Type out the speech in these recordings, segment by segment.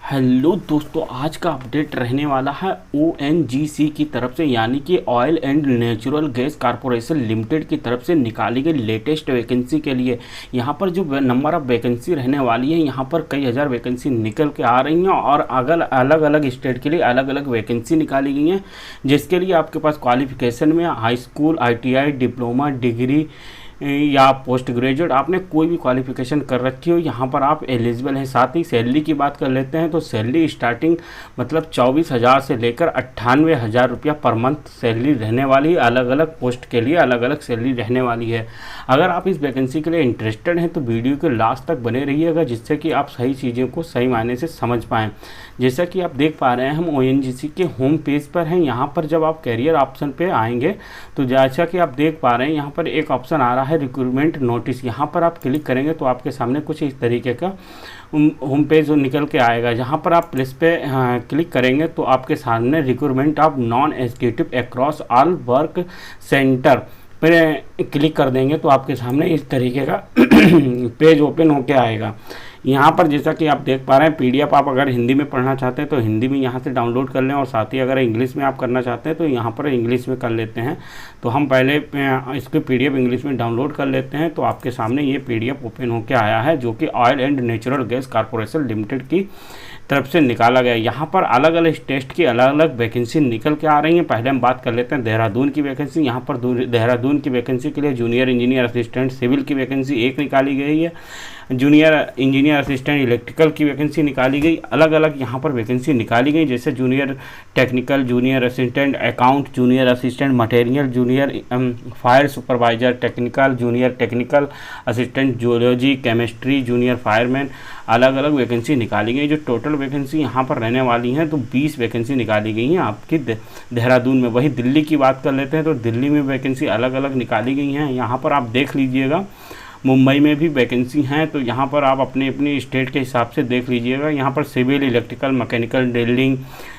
Hello दोस्तों, आज का अपडेट रहने वाला है ओएनजीसी की तरफ से, यानी कि oil and natural gas corporation limited की तरफ से निकाली गई लेटेस्ट वैकेंसी के लिए। यहाँ पर जो नंबर ऑफ वैकेंसी रहने वाली है, यहाँ पर कई हज़ार वैकेंसी निकल के आ रही हैं और अलग अलग स्टेट के लिए अलग अलग वैकेंसी निकाली गई हैं, जिसके लिए आपके पास क्वालिफिकेशन में high school, ITI, diploma, degree या पोस्ट ग्रेजुएट, आपने कोई भी क्वालिफिकेशन कर रखी हो, यहाँ पर आप एलिजिबल हैं। साथ ही सैलरी की बात कर लेते हैं तो सैलरी स्टार्टिंग मतलब 24,000 से लेकर 98,000 रुपया पर मंथ सैलरी रहने वाली है। अलग अलग पोस्ट के लिए अलग अलग सैलरी रहने वाली है। अगर आप इस वैकेंसी के लिए इंटरेस्टेड हैं तो वीडियो के लास्ट तक बने रहिएगा, जिससे कि आप सही चीज़ों को सही मायने से समझ पाएँ। जैसा कि आप देख पा रहे हैं, हम ओएनजीसी के होम पेज पर हैं। यहाँ पर जब आप कैरियर ऑप्शन पे आएंगे तो जैसा कि आप देख पा रहे हैं, यहाँ पर एक ऑप्शन आ रहा है रिक्रूटमेंट नोटिस। यहाँ पर आप क्लिक करेंगे तो आपके सामने कुछ इस तरीके का होम पेज निकल के आएगा। जहाँ पर आप प्लेस पे क्लिक करेंगे तो आपके सामने recruitment of non executive across all work centre पर क्लिक कर देंगे तो आपके सामने इस तरीके का पेज ओपन होके आएगा। यहाँ पर जैसा कि आप देख पा रहे हैं, PDF आप अगर हिंदी में पढ़ना चाहते हैं तो हिंदी में यहाँ से डाउनलोड कर लें, और साथ ही अगर इंग्लिश में आप करना चाहते हैं तो यहाँ पर इंग्लिश में कर लेते हैं। तो हम पहले इसके PDF इंग्लिश में डाउनलोड कर लेते हैं। तो आपके सामने ये PDF ओपन होकर आया है, जो कि oil and natural gas corporation limited की तरफ से निकाला गया। यहाँ पर अलग अलग टेस्ट की अलग अलग वैकेंसी निकल के आ रही हैं। पहले हम बात कर लेते हैं देहरादून की वैकेंसी। यहाँ पर देहरादून की वैकेंसी के लिए जूनियर इंजीनियर असिस्टेंट सिविल की वैकेंसी एक निकाली गई है। जूनियर इंजीनियर असिस्टेंट इलेक्ट्रिकल की वैकेंसी निकाली गई। अलग अलग यहाँ पर वैकेंसी निकाली गई, जैसे junior technical, junior assistant account, junior assistant material, junior fire supervisor technical, junior technical assistant geology chemistry, junior fireman. अलग अलग वैकेंसी निकाली गई। जो टोटल वैकेंसी यहाँ पर रहने वाली हैं तो 20 वैकेंसी निकाली गई हैं आपकी देहरादून में। वही दिल्ली की बात कर लेते हैं तो दिल्ली में वैकेंसी अलग अलग निकाली गई हैं। यहाँ पर आप देख लीजिएगा, मुंबई में भी वैकेंसी हैं, तो यहाँ पर आप अपने अपनी स्टेट के हिसाब से देख लीजिएगा। यहाँ पर civil, electrical, mechanical, drilling,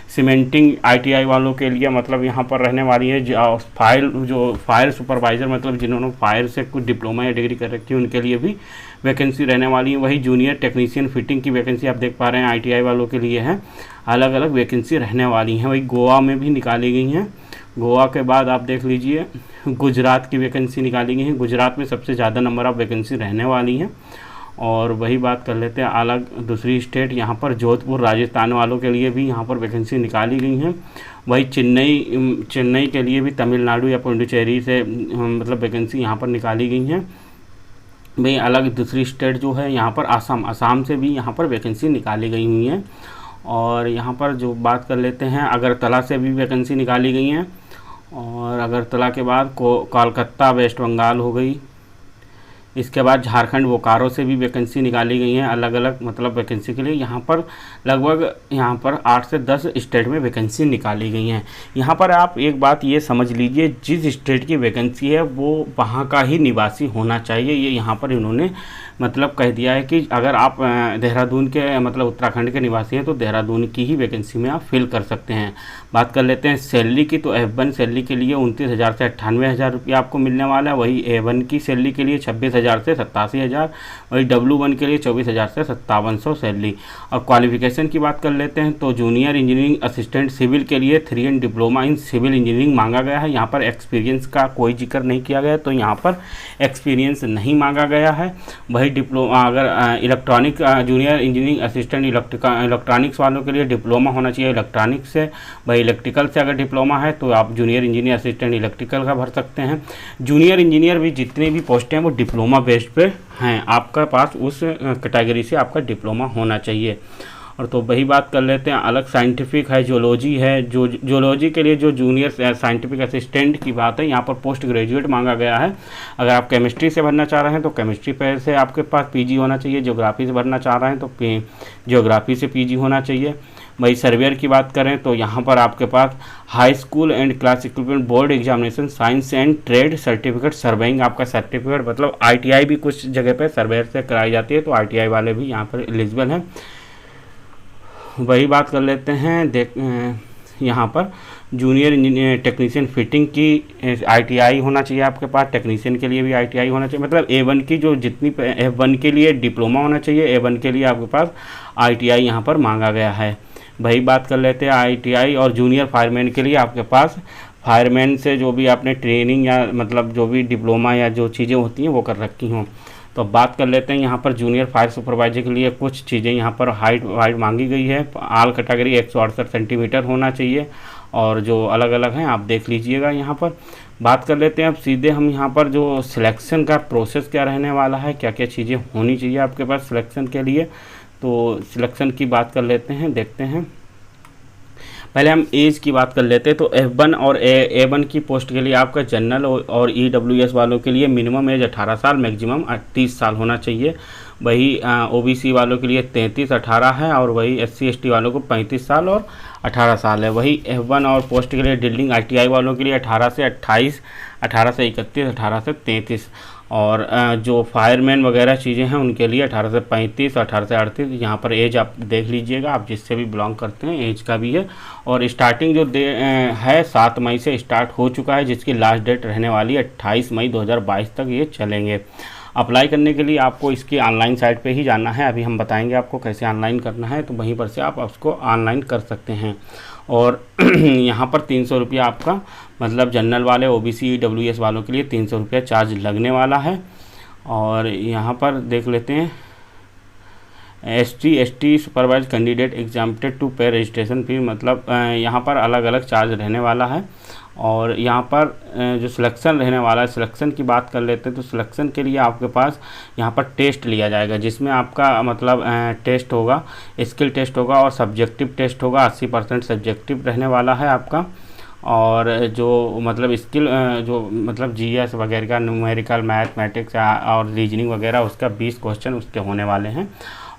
cementing, ITI वालों के लिए मतलब यहाँ पर रहने वाली है। फायर सुपरवाइज़र मतलब जिन्होंने फायर से कुछ डिप्लोमा या डिग्री कर रखी है, उनके लिए भी वैकेंसी रहने वाली है। वही जूनियर टेक्नीशियन फिटिंग की वैकेंसी आप देख पा रहे हैं, ITI वालों के लिए है। अलग अलग वैकेंसी रहने वाली हैं। वही गोवा में भी निकाली गई हैं। गोवा के बाद आप देख लीजिए गुजरात की वैकेंसी निकाली गई है। गुजरात में सबसे ज़्यादा नंबर ऑफ़ वैकेंसी रहने वाली हैं। और वही बात कर लेते हैं अलग दूसरी स्टेट, यहाँ पर जोधपुर राजस्थान वालों के लिए भी यहाँ पर वैकेंसी निकाली गई हैं। वही चेन्नई के लिए भी तमिलनाडु या पुडुचेरी से मतलब वैकेंसी यहाँ पर निकाली गई हैं। भाई अलग दूसरी स्टेट जो है यहाँ पर आसाम से भी यहाँ पर वैकेंसी निकाली गई हुई हैं। और यहाँ पर जो बात कर लेते हैं अगरतला से भी वैकेंसी निकाली गई हैं। और अगरतला के बाद कोलकाता वेस्ट बंगाल हो गई। इसके बाद झारखंड बोकारो से भी वैकेंसी निकाली गई हैं अलग अलग मतलब वैकेंसी के लिए। यहाँ पर लगभग 8 से 10 स्टेट में वैकेंसी निकाली गई हैं। यहाँ पर आप एक बात ये समझ लीजिए, जिस स्टेट की वैकेंसी है वो वहाँ का ही निवासी होना चाहिए। ये यहाँ पर इन्होंने मतलब कह दिया है कि अगर आप देहरादून के मतलब उत्तराखंड के निवासी हैं तो देहरादून की ही वैकेंसी में आप फिल कर सकते हैं। बात कर लेते हैं सैलरी की, तो F1 सैलरी के लिए 29,000 से 98,000 रुपया आपको मिलने वाला है। वही A1 की सैलरी के लिए 26,000 से 87,000। वही W1 के लिए 24,000 से 5700 सैलरी। और क्वालिफिकेशन की बात कर लेते हैं तो जूनियर इंजीनियरिंग असिस्टेंट सिविल के लिए 3 in diploma in civil engineering मांगा गया है। यहाँ पर एक्सपीरियंस का कोई जिक्र नहीं किया गया, तो यहाँ पर एक्सपीरियंस नहीं मांगा गया है। वही डिप्लोमा अगर electronic junior engineering assistant electronics वालों के लिए डिप्लोमा होना चाहिए इलेक्ट्रॉनिक्स से। भाई इलेक्ट्रिकल से अगर डिप्लोमा है तो आप जूनियर इंजीनियर असिस्टेंट इलेक्ट्रिकल का भर सकते हैं। जूनियर इंजीनियर भी जितने भी पोस्टें हैं वो डिप्लोमा बेस्ड पे हैं, आपका पास उस कैटेगरी से आपका डिप्लोमा होना चाहिए। और तो वही बात कर लेते हैं अलग साइंटिफिक है, जियोलॉजी है। जो जियोलॉजी के लिए जो जूनियर साइंटिफिक असिस्टेंट की बात है, यहाँ पर पोस्ट ग्रेजुएट मांगा गया है। अगर आप केमिस्ट्री से भरना चाह रहे हैं तो केमिस्ट्री पे से आपके पास PG होना चाहिए। ज्योग्राफी से भरना चाह रहे हैं तो ज्योग्राफी से PG होना चाहिए। वही सर्वेयर की बात करें तो यहाँ पर आपके पास high school and class equipment board examination science and trade certificate surveying आपका सर्टिफिकेट मतलब ITI भी कुछ जगह पे सर्वेयर से कराई जाती है, तो ITI वाले भी यहाँ पर एलिजिबल हैं। वही बात कर लेते हैं यहाँ पर जूनियर टेक्नीशियन फिटिंग की ITI होना चाहिए आपके पास। टेक्नीशियन के लिए भी ITI होना चाहिए, मतलब A1 की जो जितनी F1 के लिए डिप्लोमा होना चाहिए, A1 के लिए आपके पास ITI यहाँ पर मांगा गया है। वही बात कर लेते हैं ITI और जूनियर फायरमैन के लिए आपके पास फायरमैन से जो भी आपने ट्रेनिंग या मतलब जो भी डिप्लोमा या जो चीज़ें होती हैं वो कर रखी हों। तो बात कर लेते हैं यहाँ पर जूनियर फायर सुपरवाइजर के लिए कुछ चीज़ें यहाँ पर हाइट मांगी गई है। आल कैटेगरी 168 सेंटीमीटर होना चाहिए और जो अलग अलग हैं आप देख लीजिएगा। यहाँ पर बात कर लेते हैं अब सीधे हम यहाँ पर जो सिलेक्शन का प्रोसेस क्या रहने वाला है, क्या क्या चीज़ें होनी चाहिए आपके पास सिलेक्शन के लिए। तो सिलेक्शन की बात कर लेते हैं, देखते हैं। पहले हम एज की बात कर लेते हैं। तो F1 और A1 की पोस्ट के लिए आपका जनरल और EWS वालों के लिए मिनिमम एज 18 साल, मैक्सिमम 30 साल होना चाहिए। वही OBC वालों के लिए 33-18 है और वही SC/ST वालों को 35 साल और 18 साल है। वही F1 और पोस्ट के लिए ड्रिलिंग ITI वालों के लिए 18 से 28, 18 से 31, 18 से 33 और जो फायरमैन वगैरह चीज़ें हैं उनके लिए 18 से 35, 18 से 38। यहाँ पर एज आप देख लीजिएगा, आप जिससे भी बिलोंग करते हैं एज का भी है। और स्टार्टिंग जो है 7 मई से स्टार्ट हो चुका है, जिसकी लास्ट डेट रहने वाली है 28 मई 2022 तक ये चलेंगे। अप्लाई करने के लिए आपको इसकी ऑनलाइन साइट पे ही जाना है। अभी हम बताएंगे आपको कैसे ऑनलाइन करना है, तो वहीं पर से आप उसको ऑनलाइन कर सकते हैं। और यहाँ पर 300 रुपया आपका मतलब जनरल वाले OBC EWS वालों के लिए 300 रुपया चार्ज लगने वाला है। और यहाँ पर देख लेते हैं ST supervise candidate exempted to pay registration fee, मतलब यहाँ पर अलग अलग चार्ज रहने वाला है। और यहाँ पर जो सिलेक्शन रहने वाला है, सिलेक्शन की बात कर लेते हैं। तो सिलेक्शन के लिए आपके पास यहाँ पर टेस्ट लिया जाएगा, जिसमें आपका मतलब टेस्ट होगा, स्किल टेस्ट होगा और सब्जेक्टिव टेस्ट होगा। 80% सब्जेक्टिव रहने वाला है आपका। और जो मतलब स्किल जो मतलब GS वगैरह का, न्यूमेरिकल, मैथमेटिक्स और रीजनिंग वगैरह, उसका 20 क्वेश्चन उसके होने वाले हैं।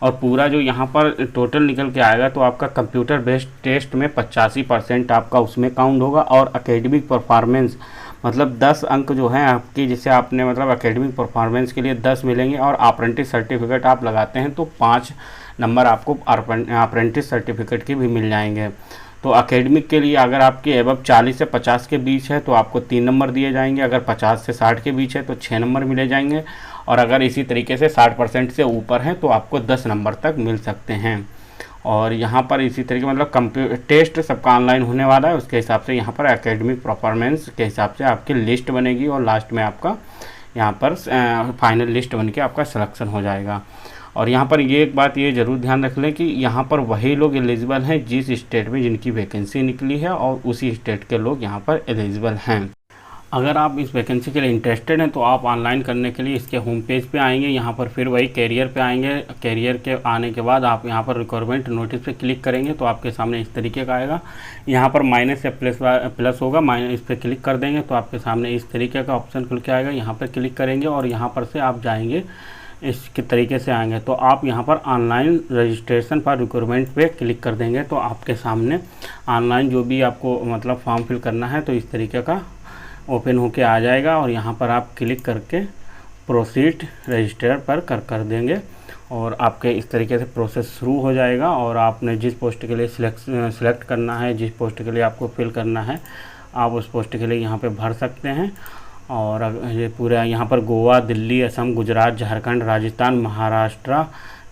और पूरा जो यहाँ पर टोटल निकल के आएगा तो आपका कंप्यूटर बेस्ड टेस्ट में 85% आपका उसमें काउंट होगा। और एकेडमिक परफॉर्मेंस मतलब 10 अंक जो हैं आपकी, जिसे आपने मतलब एकेडमिक परफॉर्मेंस के लिए 10 मिलेंगे। और अप्रेंटिस सर्टिफिकेट आप लगाते हैं तो 5 नंबर आपको अप्रेंटिस सर्टिफिकेट के भी मिल जाएंगे। तो एकेडमिक के लिए अगर आपके एबव 40 से 50 के बीच है तो आपको 3 नंबर दिए जाएंगे। अगर 50 से 60 के बीच है तो 6 नंबर मिले जाएंगे। और अगर इसी तरीके से 60% से ऊपर है तो आपको 10 नंबर तक मिल सकते हैं। और यहाँ पर इसी तरीके मतलब टेस्ट सबका ऑनलाइन होने वाला है, उसके हिसाब से यहाँ पर एकेडमिक परफॉर्मेंस के हिसाब से आपकी लिस्ट बनेगी और लास्ट में आपका यहाँ पर फाइनल लिस्ट बन के आपका सिलेक्शन हो जाएगा। और यहाँ पर ये एक बात ये ज़रूर ध्यान रख लें कि यहाँ पर वही लोग एलिजिबल हैं जिस स्टेट में जिनकी वैकेंसी निकली है और उसी स्टेट के लोग यहाँ पर एलिजिबल हैं। अगर आप इस वैकेंसी के लिए इंटरेस्टेड हैं तो आप ऑनलाइन करने के लिए इसके होम पेज पे आएंगे। यहाँ पर फिर वही कैरियर पे आएंगे। कैरियर के आने के बाद आप यहाँ पर रिक्वायरमेंट नोटिस पे क्लिक करेंगे तो आपके सामने इस तरीके का आएगा। यहाँ पर माइनस या प्लस होगा, इस पर क्लिक कर देंगे तो आपके सामने इस तरीके का ऑप्शन खुल के आएगा। यहाँ पर क्लिक करेंगे और यहाँ पर से आप जाएंगे, इसके तरीके से आएंगे तो आप यहाँ पर ऑनलाइन रजिस्ट्रेशन पर रिक्वायरमेंट पे क्लिक कर देंगे तो आपके सामने ऑनलाइन जो भी आपको मतलब फॉर्म फिल करना है तो इस तरीके का ओपन होके आ जाएगा। और यहाँ पर आप क्लिक करके प्रोसीड रजिस्टर पर कर देंगे और आपके इस तरीके से प्रोसेस शुरू हो जाएगा। और आपने जिस पोस्ट के लिए सिलेक्ट करना है, जिस पोस्ट के लिए आपको फिल करना है, आप उस पोस्ट के लिए यहाँ पे भर सकते हैं। और ये पूरा यहाँ पर गोवा, दिल्ली, असम, गुजरात, झारखंड, राजस्थान, महाराष्ट्र,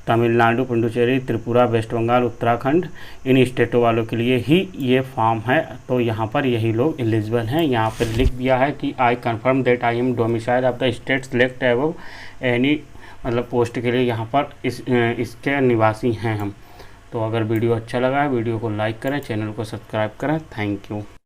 तमिलनाडु, पुडुचेरी, त्रिपुरा, वेस्ट बंगाल, उत्तराखंड, इन स्टेटों वालों के लिए ही ये फॉर्म है। तो यहाँ पर यही लोग एलिजिबल हैं। यहाँ पर लिख दिया है कि I confirm that I am domicile of the state select above any, मतलब पोस्ट के लिए यहाँ पर इसके निवासी हैं हम। तो अगर वीडियो अच्छा लगा है वीडियो को लाइक करें, चैनल को सब्सक्राइब करें। Thank you.